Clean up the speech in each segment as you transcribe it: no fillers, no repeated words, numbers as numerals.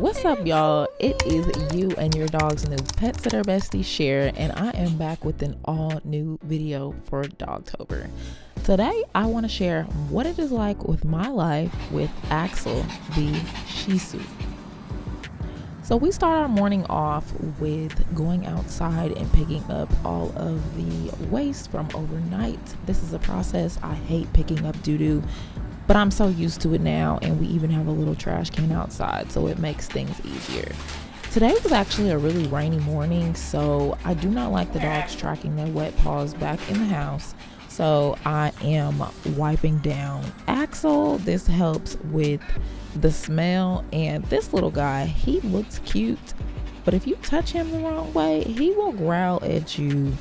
What's up, y'all? It is you and your dog's new pet sitter bestie, Cher, and I am back with an all new video for Dogtober. Today, I want to share what it is like with my life with Axel, the Shih Tzu. So we start our morning off with going outside and picking up all of the waste from overnight. This is a process. I hate picking up doo-doo, but I'm so used to it now, and we even have a little trash can outside, so it makes things easier. Today was actually a really rainy morning, so I do not like the dogs tracking their wet paws back in the house. So I am wiping down Axel. This helps with the smell, and this little guy, he looks cute, but if you touch him the wrong way, he will growl at you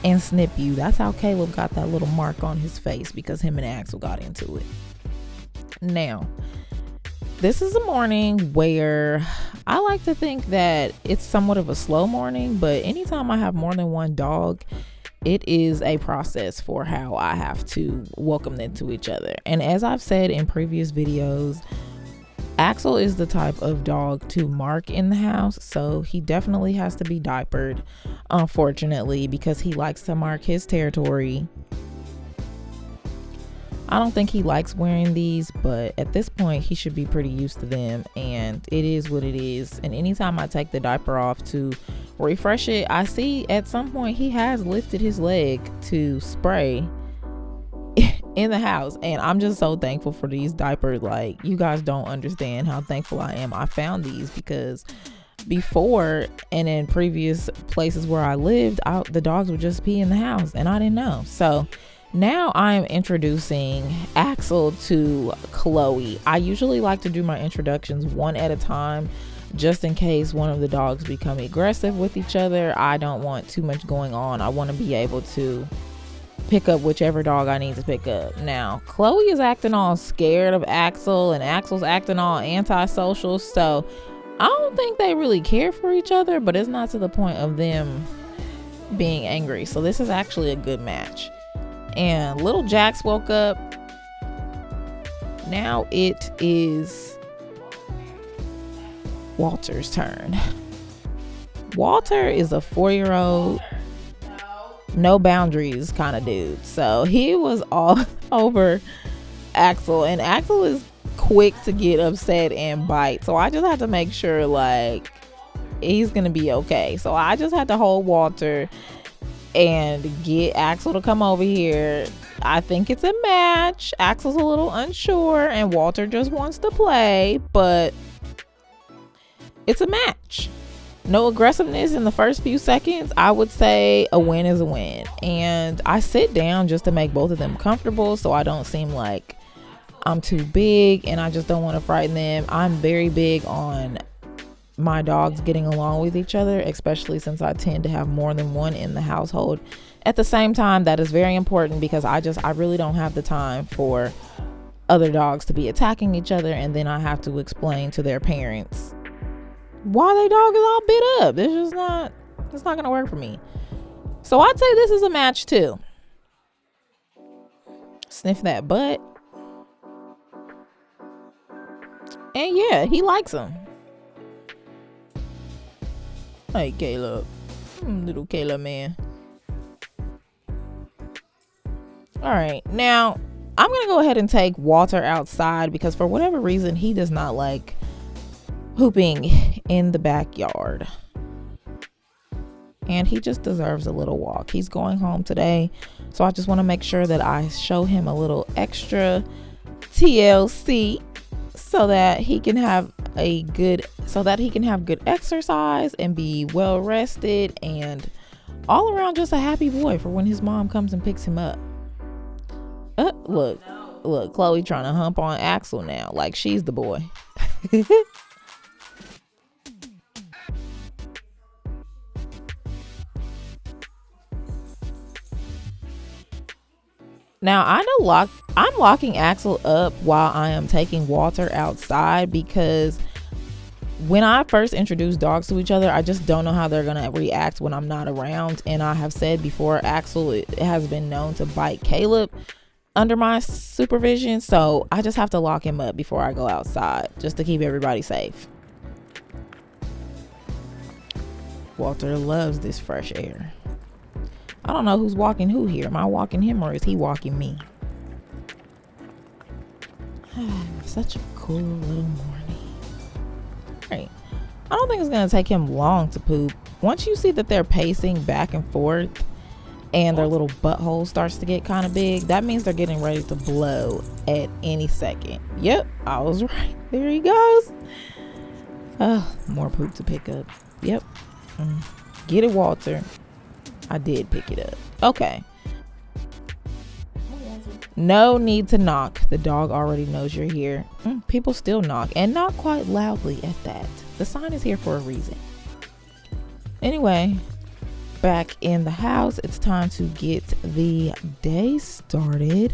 and snip you. That's how Caleb got that little mark on his face, because him and Axel got into it. Now, this is a morning where I like to think that it's somewhat of a slow morning, but anytime I have more than one dog, it is a process for how I have to welcome them to each other. And as I've said in previous videos, Axel is the type of dog to mark in the house, so he definitely has to be diapered, unfortunately, because he likes to mark his territory. I don't think he likes wearing these, but at this point he should be pretty used to them, and it is what it is. And anytime I take the diaper off to refresh it, I see at some point he has lifted his leg to spray in the house, and I'm just so thankful for these diapers. Like, you guys don't understand how thankful I am. I found these because before and in previous places where I lived, the dogs would just pee in the house and I didn't know. So now I'm introducing Axel to Chloe. I usually like to do my introductions one at a time, just in case one of the dogs become aggressive with each other. I don't want too much going on. I want to be able to pick up whichever dog I need to pick up. Now, Chloe is acting all scared of Axel, and Axel's acting all antisocial, so I don't think they really care for each other, but it's not to the point of them being angry. So this is actually a good match. And little Jax woke up. Now it is Walter's turn. Walter is a 4-year-old, no boundaries kind of dude. So he was all over Axel, and Axel is quick to get upset and bite. So I just had to make sure, like, he's gonna be okay. So I just had to hold Walter and get Axel to come over here. I think it's a match. Axel's a little unsure and Walter just wants to play, but it's a match. No aggressiveness in the first few seconds. I would say a win is a win. And I sit down just to make both of them comfortable, so I don't seem like I'm too big and I just don't want to frighten them. I'm very big on my dogs getting along with each other, especially since I tend to have more than one in the household at the same time. That is very important, because I really don't have the time for other dogs to be attacking each other, and then I have to explain to their parents why their dog is all bit up. It's not gonna work for me. So I'd say this is a match too. Sniff that butt, and yeah, he likes him. Hey, Caleb. Little Caleb man. All right, now I'm gonna go ahead and take Walter outside, because for whatever reason he does not like hooping in the backyard, and he just deserves a little walk. He's going home today, so I just want to make sure that I show him a little extra TLC so that he can have good exercise and be well rested, and all around just a happy boy for when his mom comes and picks him up. Look, Chloe trying to hump on Axel now like she's the boy. Now, I'm locking Axel up while I am taking Walter outside, because when I first introduce dogs to each other, I just don't know how they're going to react when I'm not around. And I have said before, Axel has been known to bite Caleb under my supervision, so I just have to lock him up before I go outside, just to keep everybody safe. Walter loves this fresh air. I don't know who's walking who here. Am I walking him or is he walking me? Such a cool little morning. Right. I don't think it's going to take him long to poop. Once you see that they're pacing back and forth and their little butthole starts to get kind of big, that means they're getting ready to blow at any second. Yep, I was right. There he goes. Oh, more poop to pick up. Yep. Get it, Walter. I did pick it up. Okay. No need to knock. The dog already knows you're here. People still knock, and not quite loudly at that. The sign is here for a reason. Anyway, back in the house, it's time to get the day started.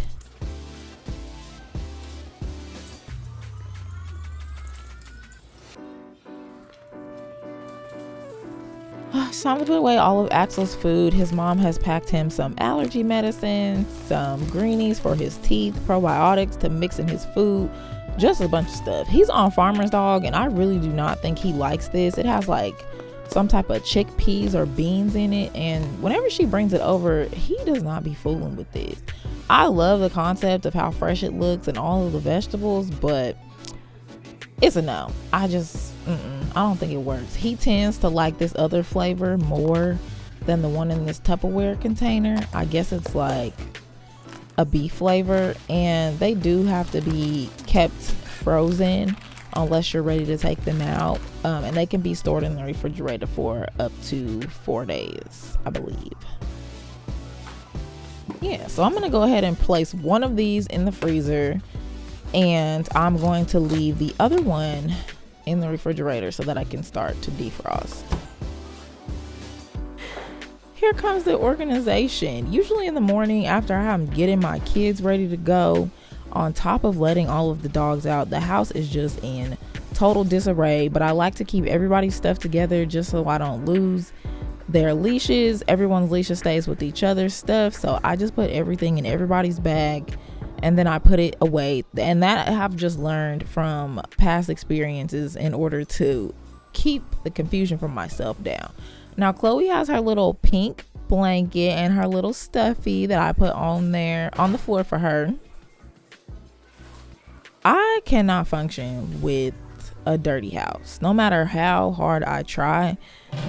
It's time to put away all of Axel's food. His mom has packed him some allergy medicine, some greenies for his teeth, probiotics to mix in his food, just a bunch of stuff. He's on Farmer's Dog, and I really do not think he likes this. It has like some type of chickpeas or beans in it, and whenever she brings it over, he does not be fooling with this. I love the concept of how fresh it looks and all of the vegetables, but it's a no. I don't think it works. He tends to like this other flavor more than the one in this Tupperware container. I guess it's like a beef flavor, and they do have to be kept frozen unless you're ready to take them out, and they can be stored in the refrigerator for up to 4 days, I believe. Yeah, so I'm gonna go ahead and place one of these in the freezer, and I'm going to leave the other one in the refrigerator so that I can start to defrost. Here comes the organization. Usually in the morning after I'm getting my kids ready to go, on top of letting all of the dogs out, the house is just in total disarray, but I like to keep everybody's stuff together just so I don't lose their leashes. Everyone's leashes stays with each other's stuff, so I just put everything in everybody's bag and then I put it away. And that I've just learned from past experiences in order to keep the confusion from myself down. Now Chloe has her little pink blanket and her little stuffy that I put on there on the floor for her. I cannot function with a dirty house. No matter how hard I try,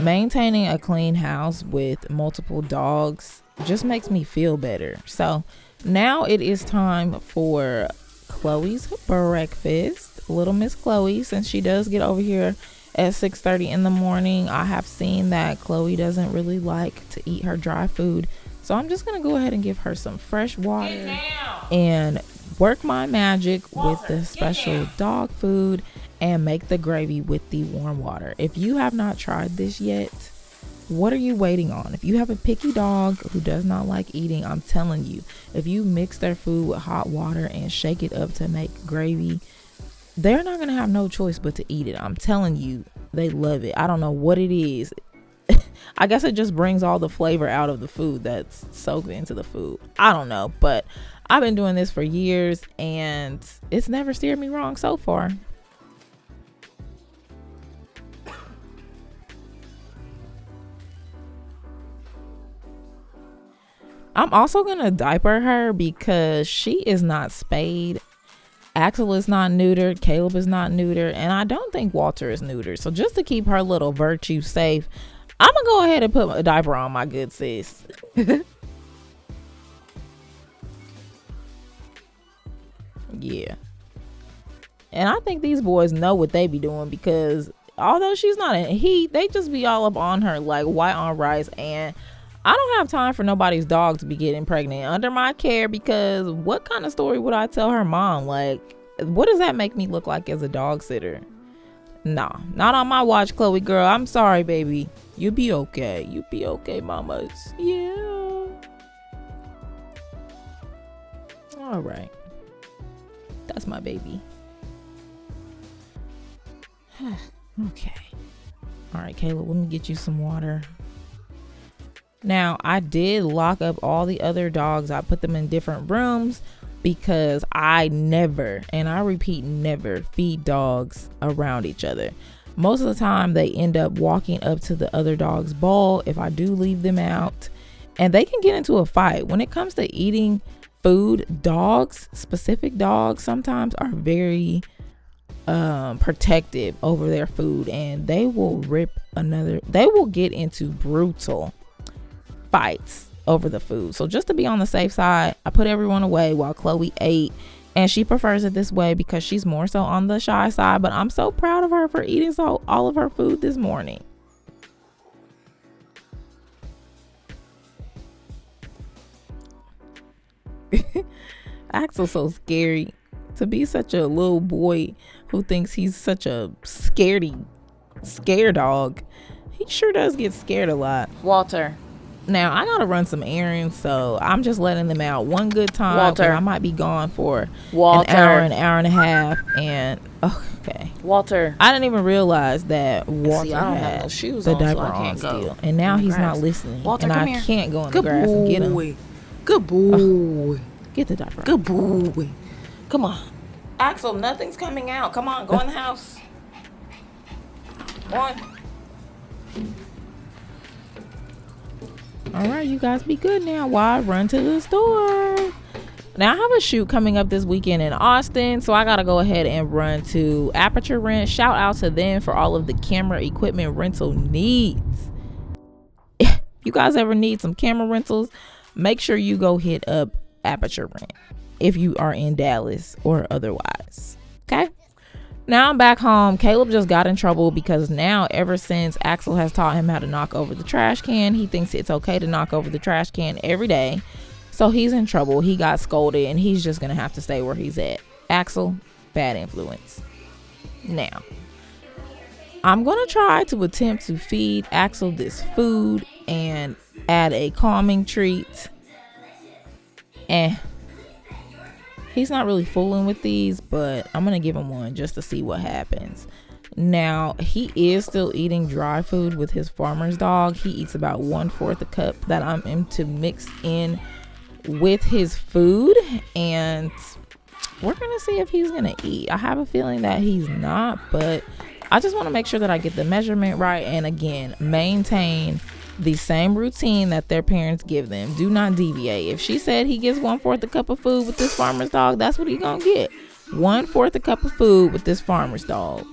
maintaining a clean house with multiple dogs just makes me feel better. So now it is time for Chloe's breakfast. Little Miss Chloe, since she does get over here at 6:30 in the morning, I have seen that Chloe doesn't really like to eat her dry food. So I'm just going to go ahead and give her some fresh water and work my magic with the special dog food and make the gravy with the warm water. If you have not tried this yet, what are you waiting on? If you have a picky dog who does not like eating, I'm telling you, if you mix their food with hot water and shake it up to make gravy, they're not going to have no choice but to eat it. I'm telling you, they love it. I don't know what it is. I guess it just brings all the flavor out of the food that's soaked into the food. I don't know, but I've been doing this for years and it's never steered me wrong so far. I'm also going to diaper her because she is not spayed. Axel is not neutered. Caleb is not neutered. And I don't think Walter is neutered. So just to keep her little virtue safe, I'm going to go ahead and put a diaper on my good sis. Yeah. And I think these boys know what they be doing because although she's not in heat, they just be all up on her like white on rice. And I don't have time for nobody's dog to be getting pregnant under my care because what kind of story would I tell her mom? Like, what does that make me look like as a dog sitter? Nah, not on my watch, Chloe girl. I'm sorry, baby. You'll be okay. You'll be okay, mamas. Yeah. All right. That's my baby. Okay. All right, Caleb, let me get you some water. Now, I did lock up all the other dogs. I put them in different rooms because I never, and I repeat, never feed dogs around each other. Most of the time they end up walking up to the other dog's bowl if I do leave them out, and they can get into a fight. When it comes to eating food, specific dogs sometimes are very protective over their food, and they will get into brutal fights over the food. So just to be on the safe side, I put everyone away while Chloe ate, and she prefers it this way because she's more so on the shy side, but I'm so proud of her for eating all of her food this morning. Axel's so scary. To be such a little boy who thinks he's such a scare dog, he sure does get scared a lot. Walter. Now, I gotta run some errands, so I'm just letting them out one good time. Walter. I might be gone for an hour and a half. And, okay. Walter. I didn't even realize that Walter had the diaper on still. And now he's not listening. Walter, and I can't go in the grass and get him. Good boy. Get the diaper. Good boy. Come on. Axel, nothing's coming out. Come on, go in the house. Go on. All right, you guys be good now while I run to the store. Now, I have a shoot coming up this weekend in Austin, so I got to go ahead and run to Aperture Rent. Shout out to them for all of the camera equipment rental needs. If you guys ever need some camera rentals, make sure you go hit up Aperture Rent if you are in Dallas or otherwise. Okay? Now I'm back home. Caleb just got in trouble because now, ever since Axel has taught him how to knock over the trash can, he thinks it's okay to knock over the trash can every day. So he's in trouble. He got scolded, and he's just going to have to stay where he's at. Axel, bad influence. Now, I'm going to try to attempt to feed Axel this food and add a calming treat. And he's not really fooling with these, but I'm going to give him one just to see what happens. Now, he is still eating dry food with his farmer's dog. He eats about 1/4 a cup that I'm to mix in with his food, and we're going to see if he's going to eat. I have a feeling that he's not, but I just want to make sure that I get the measurement right, and again, maintain the same routine that their parents give them. Do not deviate. If she said he gets 1/4 a cup of food with this farmer's dog, that's what he's gonna get. 1/4 a cup of food with this farmer's dog.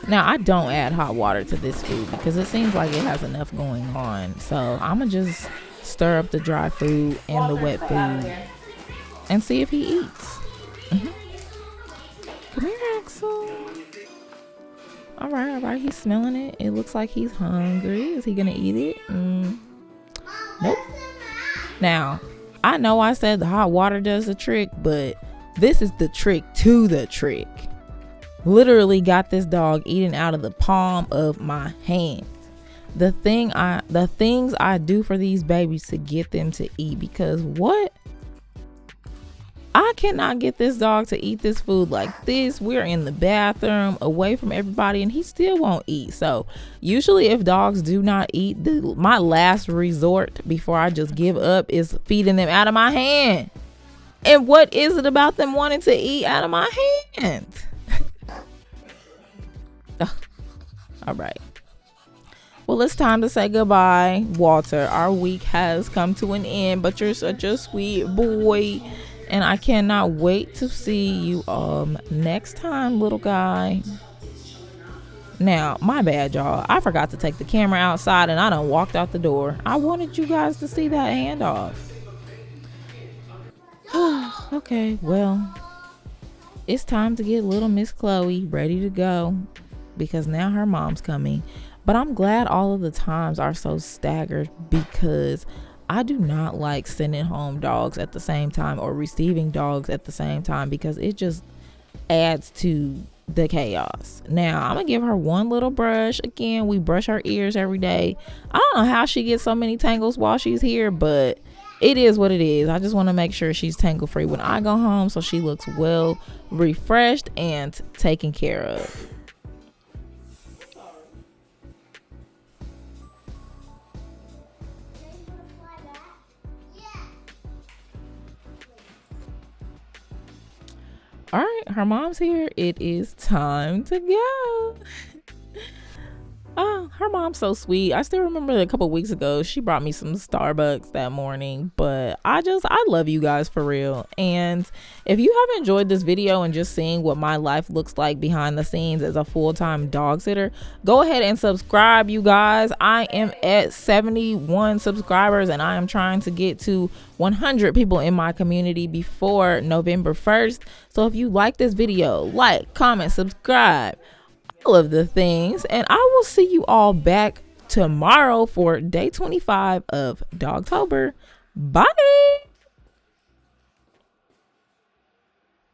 Now, I don't add hot water to this food because it seems like it has enough going on. So I'm gonna just stir up the dry food and the wet food and see if he eats. Come here, Axel. All right. He's smelling it. It looks like he's hungry. Is he gonna eat it? Nope. Now, I know I said the hot water does the trick, but this is the trick to the trick. Literally got this dog eating out of the palm of my hand. The things I do for these babies to get them to eat, because what? I cannot get this dog to eat this food like this. We're in the bathroom away from everybody and he still won't eat. So usually if dogs do not eat, my last resort before I just give up is feeding them out of my hand. And what is it about them wanting to eat out of my hand? All right. Well, it's time to say goodbye, Walter. Our week has come to an end, but you're such a sweet boy, and I cannot wait to see you next time, little guy. Now, my bad, y'all. I forgot to take the camera outside, and I done walked out the door. I wanted you guys to see that handoff. Okay, well, it's time to get little Miss Chloe ready to go because now her mom's coming. But I'm glad all of the times are so staggered because I do not like sending home dogs at the same time or receiving dogs at the same time because it just adds to the chaos. Now, I'm gonna give her one little brush. Again, we brush her ears every day. I don't know how she gets so many tangles while she's here, but it is what it is. I just want to make sure she's tangle free when I go home so she looks well refreshed and taken care of. All right, her mom's here. It is time to go. Oh, her mom's so sweet. I still remember a couple weeks ago, she brought me some Starbucks that morning. But I love you guys for real. And if you have enjoyed this video and just seeing what my life looks like behind the scenes as a full-time dog sitter, go ahead and subscribe, you guys. I am at 71 subscribers and I am trying to get to 100 people in my community before November 1st. So if you like this video, like, comment, subscribe, all of the things, and I will see you all back tomorrow for day 25 of Dogtober. Bye.